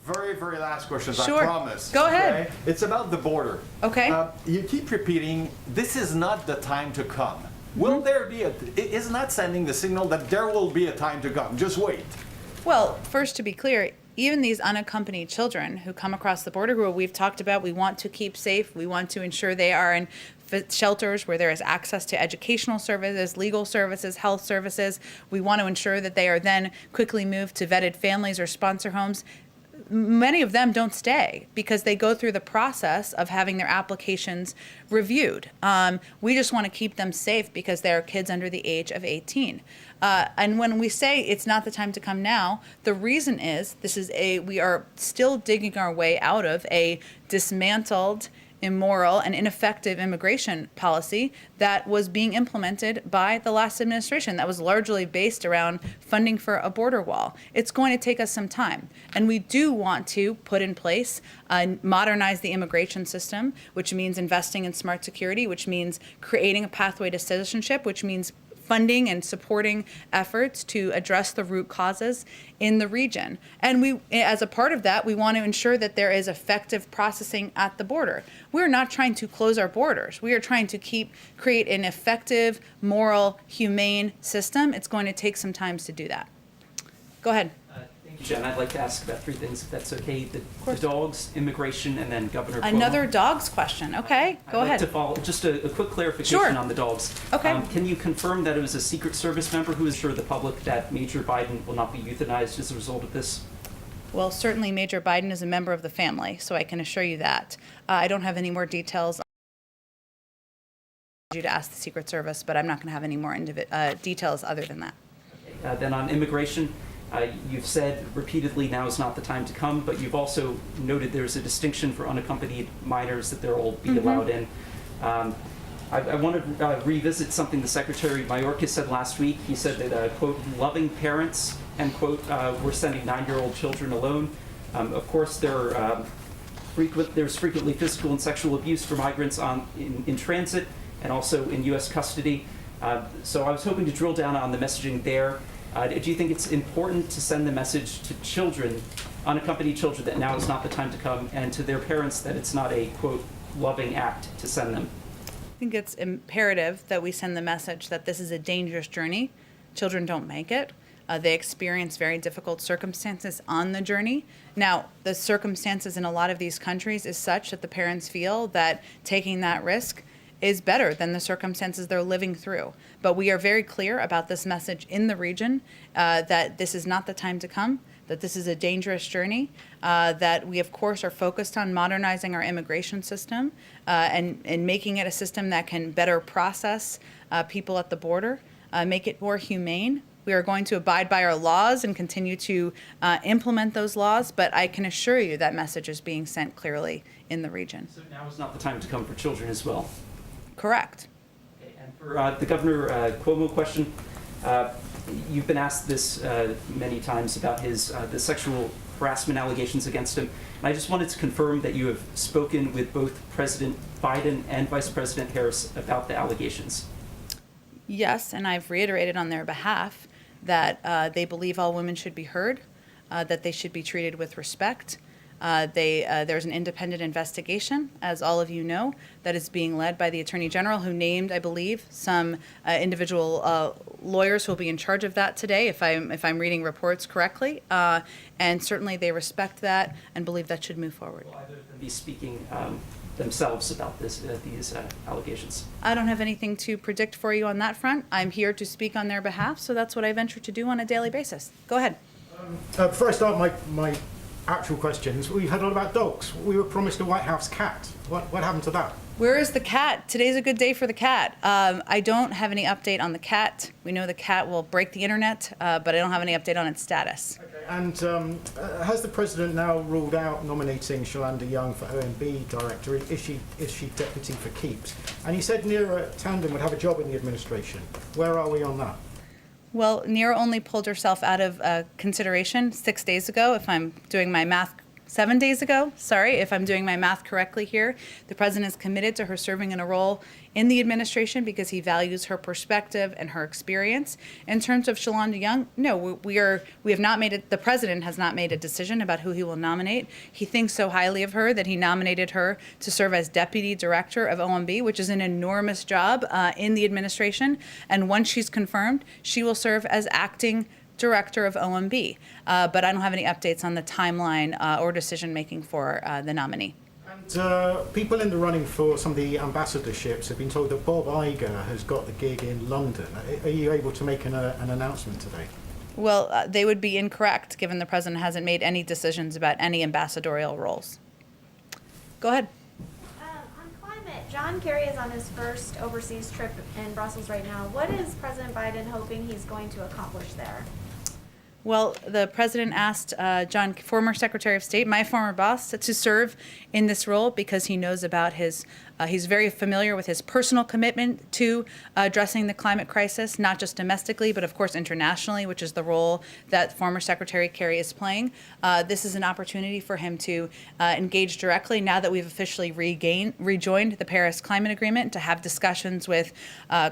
Speaker 13: Very, very last question,
Speaker 1: Sure.
Speaker 13: I promise.
Speaker 1: Go ahead.
Speaker 13: Okay? It's about the border.
Speaker 1: Okay.
Speaker 13: You keep repeating, this is not the time to come. Will there be isn't that sending the signal that there will be a time to come? Just wait.
Speaker 1: Well, first, to be clear, even these unaccompanied children who come across the border, who we've talked about, we want to keep safe. We want to ensure they are in shelters where there is access to educational services, legal services, health services. We want to ensure that they are then quickly moved to vetted families or sponsor homes. Many of them don't stay because they go through the process of having their applications reviewed. We just want to keep them safe because they are kids under the age of 18. And when we say it's not the time to come now, the reason is we are still digging our way out of a dismantled, immoral, and ineffective immigration policy that was being implemented by the last administration that was largely based around funding for a border wall. It's going to take us some time. And we do want to put in place, modernize the immigration system, which means investing in smart security, which means creating a pathway to citizenship, which means funding and supporting efforts to address the root causes in the region. And we, as a part of that, we want to ensure that there is effective processing at the border. We're not trying to close our borders. We are trying to create an effective, moral, humane system. It's going to take some time to do that. Go ahead.
Speaker 4: Thank you, Jen. I'd like to ask about three things, if that's okay. The dogs, immigration, and then Governor Cuomo.
Speaker 1: Another dogs question. Okay, go
Speaker 4: I'd like
Speaker 1: ahead.
Speaker 4: to follow, just a quick clarification
Speaker 1: Sure.
Speaker 4: on the dogs.
Speaker 1: Okay.
Speaker 4: Can you confirm that it was a Secret Service member who assured the public that Major Biden will not be euthanized as a result of this?
Speaker 1: Well, certainly Major Biden is a member of the family, so I can assure you that. I don't have any more details. You to ask the Secret Service, but I'm not going to have any more details other than that.
Speaker 4: Then on immigration, you've said repeatedly now is not the time to come, but you've also noted there's a distinction for unaccompanied minors that they'll be allowed in. I want to revisit something the Secretary Mayorkas said last week. He said that, quote, loving parents, end quote, we're sending 9-year-old children alone. Of course, there's frequently physical and sexual abuse for migrants in transit and also in U.S. custody. So I was hoping to drill down on the messaging there. Do you think it's important to send the message to children, unaccompanied children, that now is not the time to come, and to their parents that it's not a, quote, loving act to send them?
Speaker 1: I think it's imperative that we send the message that this is a dangerous journey. Children don't make it. They experience very difficult circumstances on the journey. Now, the circumstances in a lot of these countries is such that the parents feel that taking that risk is better than the circumstances they're living through. But we are very clear about this message in the region, that this is not the time to come, that this is a dangerous journey, that we, of course, are focused on modernizing our immigration system and making it a system that can better process people at the border, make it more humane. We are going to abide by our laws and continue to implement those laws, but I can assure you that message is being sent clearly in the region.
Speaker 4: So now is not the time to come for children as well?
Speaker 1: Correct.
Speaker 4: Okay, and for the Governor Cuomo question, you've been asked this many times about the sexual harassment allegations against him. And I just wanted to confirm that you have spoken with both President Biden and Vice President Harris about the allegations.
Speaker 1: Yes, and I've reiterated on their behalf that they believe all women should be heard, that they should be treated with respect, There's an independent investigation, as all of you know, that is being led by the Attorney General, who named, I believe, some individual lawyers who will be in charge of that today, if I'm reading reports correctly. And certainly they respect that and believe that should move forward.
Speaker 4: Will either of them be speaking themselves about these allegations?
Speaker 1: I don't have anything to predict for you on that front. I'm here to speak on their behalf, so that's what I venture to do on a daily basis. Go ahead.
Speaker 14: Before I start my actual questions, we heard a lot about dogs. We were promised a White House cat. What happened to that?
Speaker 1: Where is the cat? Today's a good day for the cat. I don't have any update on the cat. We know the cat will break the internet, but I don't have any update on its status.
Speaker 14: Okay. And has the president now ruled out nominating Shalanda Young for OMB director? Is she deputy for keeps? And he said Neera Tanden would have a job in the administration. Where are we on that?
Speaker 1: Well, Neera only pulled herself out of consideration 6 days ago, if I'm doing my math. 7 days ago, sorry, if I'm doing my math correctly here. The president is committed to her serving in a role in the administration because he values her perspective and her experience. In terms of Shalanda Young, no, we have not made it, the president has not made a decision about who he will nominate. He thinks so highly of her that he nominated her to serve as deputy director of OMB, which is an enormous job in the administration. And once she's confirmed, she will serve as acting director of OMB, but I don't have any updates on the timeline or decision-making for the nominee.
Speaker 14: And people in the running for some of the ambassadorships have been told that Bob Iger has got the gig in London. Are you able to make an announcement today?
Speaker 1: Well, they would be incorrect, given the president hasn't made any decisions about any ambassadorial roles. Go ahead.
Speaker 15: On climate, John Kerry is on his first overseas trip in Brussels right now. What is President Biden hoping he's going to accomplish there?
Speaker 1: Well, the president asked John, former Secretary of State, my former boss, to serve in this role because he knows about his, he's very familiar with his personal commitment to addressing the climate crisis, not just domestically, but of course internationally, which is the role that former Secretary Kerry is playing. This is an opportunity for him to engage directly now that we've officially rejoined the Paris Climate Agreement, to have discussions with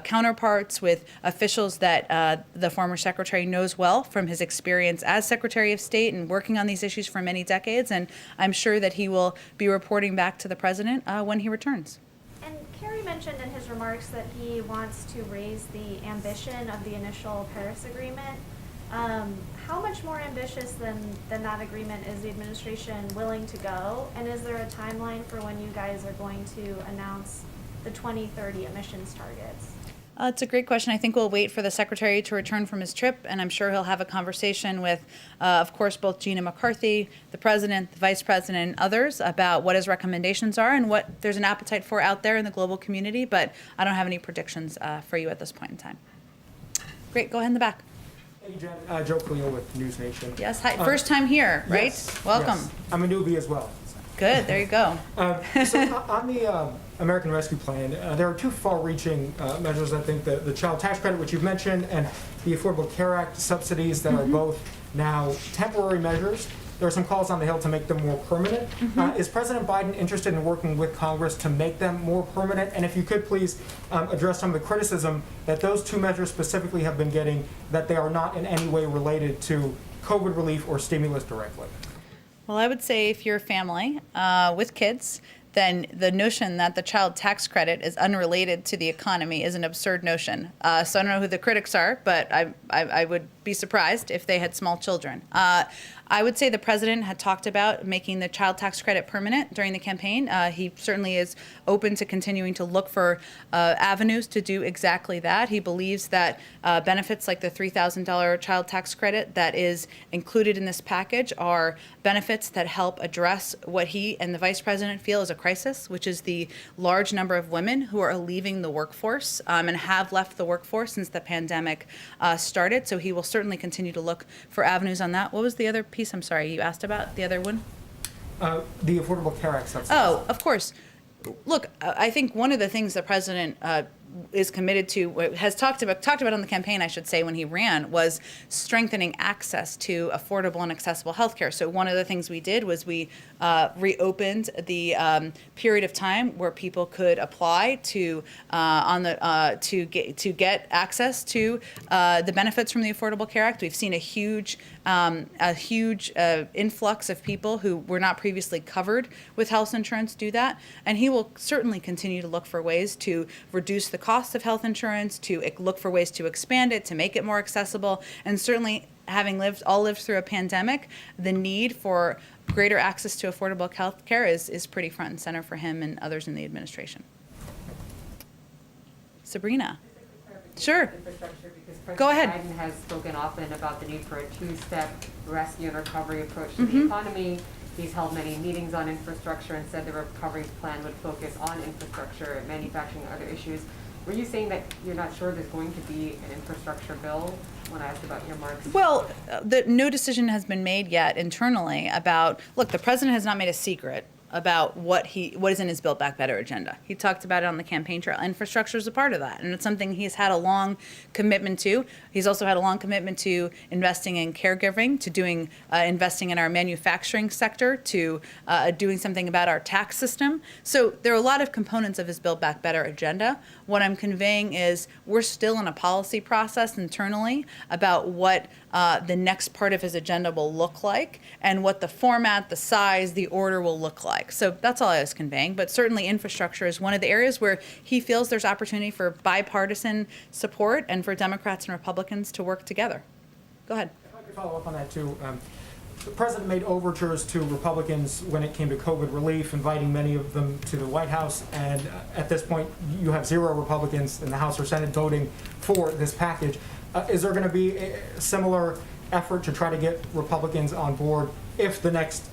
Speaker 1: counterparts, with officials that the former secretary knows well from his experience as Secretary of State and working on these issues for many decades. And I'm sure that he will be reporting back to the president when he returns.
Speaker 15: And Kerry mentioned in his remarks that he wants to raise the ambition of the initial Paris Agreement. How much more ambitious than that agreement is the administration willing to go? And is there a timeline for when you guys are going to announce the 2030 emissions targets?
Speaker 1: It's a great question. I think we'll wait for the secretary to return from his trip, and I'm sure he'll have a conversation with, of course, both Gina McCarthy, the president, the vice president, and others about what his recommendations are and what there's an appetite for out there in the global community, but I don't have any predictions for you at this point in time. Great. Go ahead in the back.
Speaker 16: Hey, Jen. Joe Cleo with News Nation.
Speaker 1: Yes. Hi. First time here, right?
Speaker 16: Yes,
Speaker 1: Welcome.
Speaker 16: yes. I'm a newbie as well.
Speaker 1: Good. There you go.
Speaker 16: So on the American Rescue Plan, there are two far-reaching measures. I think the child tax credit, which you've mentioned, and the Affordable Care Act subsidies that are both now temporary measures. There are some calls on the Hill to make them more permanent. Is President Biden interested in working with Congress to make them more permanent? And if you could please address some of the criticism that those two measures specifically have been getting, that they are not in any way related to COVID relief or stimulus directly.
Speaker 1: Well, I would say if you're a family with kids, then the notion that the child tax credit is unrelated to the economy is an absurd notion. So I don't know who the critics are, but I would be surprised if they had small children. I would say the president had talked about making the child tax credit permanent during the campaign. He certainly is open to continuing to look for avenues to do exactly that. He believes that benefits like the $3,000 child tax credit that is included in this package are benefits that help address what he and the vice president feel is a crisis, which is the large number of women who are leaving the workforce and have left the workforce since the pandemic started. So he will certainly continue to look for avenues on that. What was the other piece? I'm sorry, you asked about the other one?
Speaker 16: The Affordable Care Act subsidies.
Speaker 1: Oh, of course. Look, I think one of the things the president is committed to, has talked about on the campaign, I should say, when he ran, was strengthening access to affordable and accessible healthcare. So one of the things we did was we reopened the period of time where people could apply to get access to the benefits from the Affordable Care Act. We've seen a huge influx of people who were not previously covered with health insurance do that, and he will certainly continue to look for ways to reduce the cost of health insurance, to look for ways to expand it, to make it more accessible, and certainly having lived through a pandemic, the need for greater access to affordable health care is pretty front and center for him and others in the administration. Sabrina. Sure.
Speaker 11: Infrastructure, because
Speaker 1: Go ahead.
Speaker 11: President Biden has spoken often about the need for a two-step rescue and recovery approach to the economy. He's held many meetings on infrastructure and said the recovery plan would focus on infrastructure, manufacturing, and other issues. Were you saying that you're not sure there's going to be an infrastructure bill when I asked about earmarks?
Speaker 1: Well, no decision has been made yet internally about, look, the president has not made a secret about what is in his Build Back Better agenda. He talked about it on the campaign trail. Infrastructure is a part of that, and it's something he's had a long commitment to. He's also had a long commitment to investing in caregiving, to doing investing in our manufacturing sector, to doing something about our tax system. So there are a lot of components of his Build Back Better agenda. What I'm conveying is we're still in a policy process internally about what the next part of his agenda will look like and what the format, the size, the order will look like. So that's all I was conveying. But certainly infrastructure is one of the areas where he feels there's opportunity for bipartisan support and for Democrats and Republicans to work together. Go ahead.
Speaker 16: If I could follow up on that too. The president made overtures to Republicans when it came to COVID relief, inviting many of them to the White House. And at this point, you have 0 Republicans in the House or Senate voting for this package. Is there going to be a similar effort to try to get Republicans on board if the next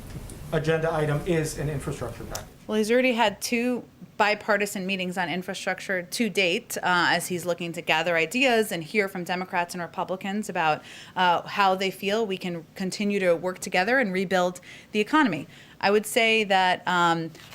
Speaker 16: agenda item is an infrastructure package?
Speaker 1: Well, he's already had 2 bipartisan meetings on infrastructure to date as he's looking to gather ideas and hear from Democrats and Republicans about how they feel we can continue to work together and rebuild the economy. I would say that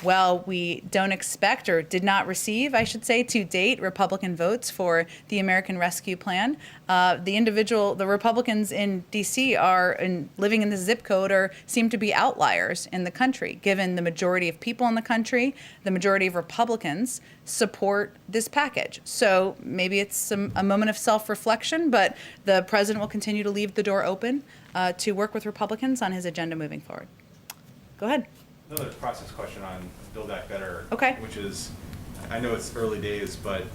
Speaker 1: while we don't expect or did not receive, I should say, to date, Republican votes for the American Rescue Plan, the Republicans in D.C. living in the zip code seem to be outliers in the country, given the majority of people in the country, the majority of Republicans support this package. So maybe it's a moment of self-reflection, but the president will continue to leave the door open to work with Republicans on his agenda moving forward. Go ahead.
Speaker 7: Another process question on Build Back Better,
Speaker 1: okay.
Speaker 7: Which is, I know it's early days, but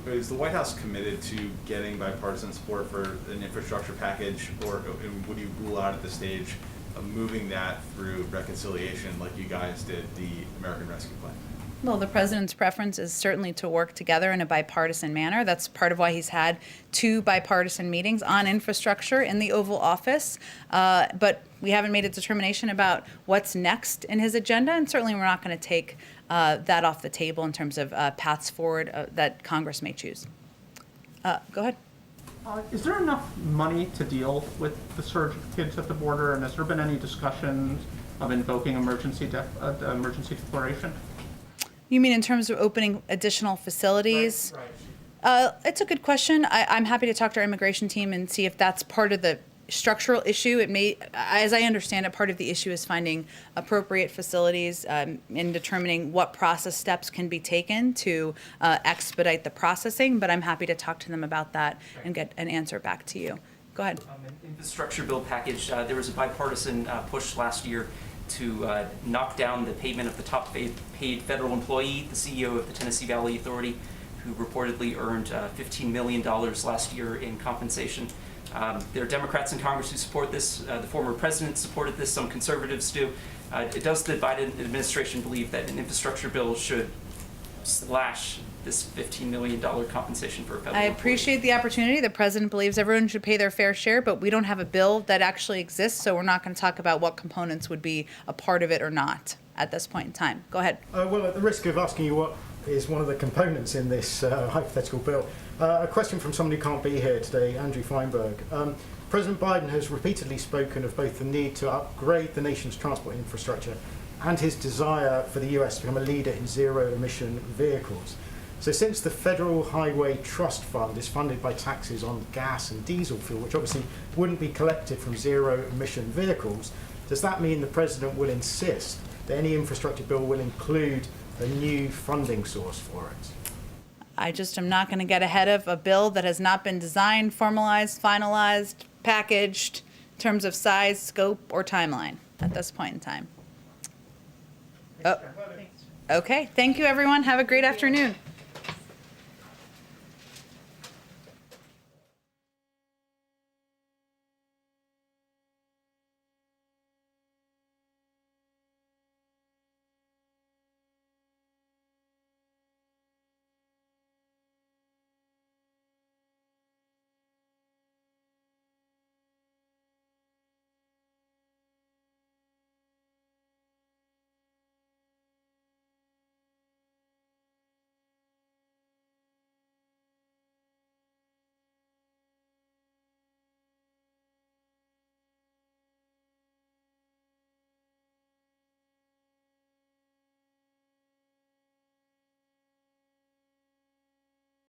Speaker 7: is the White House committed to getting bipartisan support for an infrastructure package, or would you rule out at this stage of moving that through reconciliation like you guys did the American Rescue Plan?
Speaker 1: Well, the president's preference is certainly to work together in a bipartisan manner. That's part of why he's had 2 bipartisan meetings on infrastructure in the Oval Office. But we haven't made a determination about what's next in his agenda, and certainly we're not going to take that off the table in terms of paths forward that Congress may choose. Go ahead.
Speaker 6: Is there enough money to deal with the surge of kids at the border, and has there been any discussions of invoking emergency declaration?
Speaker 1: You mean in terms of opening additional facilities?
Speaker 6: Right.
Speaker 1: It's a good question. I'm happy to talk to our immigration team and see if that's part of the structural issue. It may, as I understand it, part of the issue is finding appropriate facilities and determining what process steps can be taken to expedite the processing. But I'm happy to talk to them about that and get an answer back to you. Go ahead.
Speaker 4: An infrastructure bill package. There was a bipartisan push last year to knock down the payment of the top paid federal employee, the CEO of the Tennessee Valley Authority, who reportedly earned $15 million last year in compensation. There are Democrats in Congress who support this. The former president supported this. Some conservatives do. Does the Biden administration believe that an infrastructure bill should slash this $15 million compensation for a federal
Speaker 1: I
Speaker 4: employee?
Speaker 1: appreciate the opportunity. The president believes everyone should pay their fair share, but we don't have a bill that actually exists, so we're not going to talk about what components would be a part of it or not at this point in time. Go ahead.
Speaker 14: Well, at the risk of asking you what is one of the components in this hypothetical bill, a question from somebody who can't be here today, Andrew Feinberg. President Biden has repeatedly spoken of both the need to upgrade the nation's transport infrastructure and his desire for the US to become a leader in zero-emission vehicles. So since the Federal Highway Trust Fund is funded by taxes on gas and diesel fuel, which obviously wouldn't be collected from zero-emission vehicles, does that mean the President will insist that any infrastructure bill will include a new funding source for it?
Speaker 1: I just am not going to get ahead of a bill that has not been designed, formalized, finalized, packaged in terms of size, scope, or timeline at this point in time. Oh. Okay, thank you, everyone. Have a great afternoon.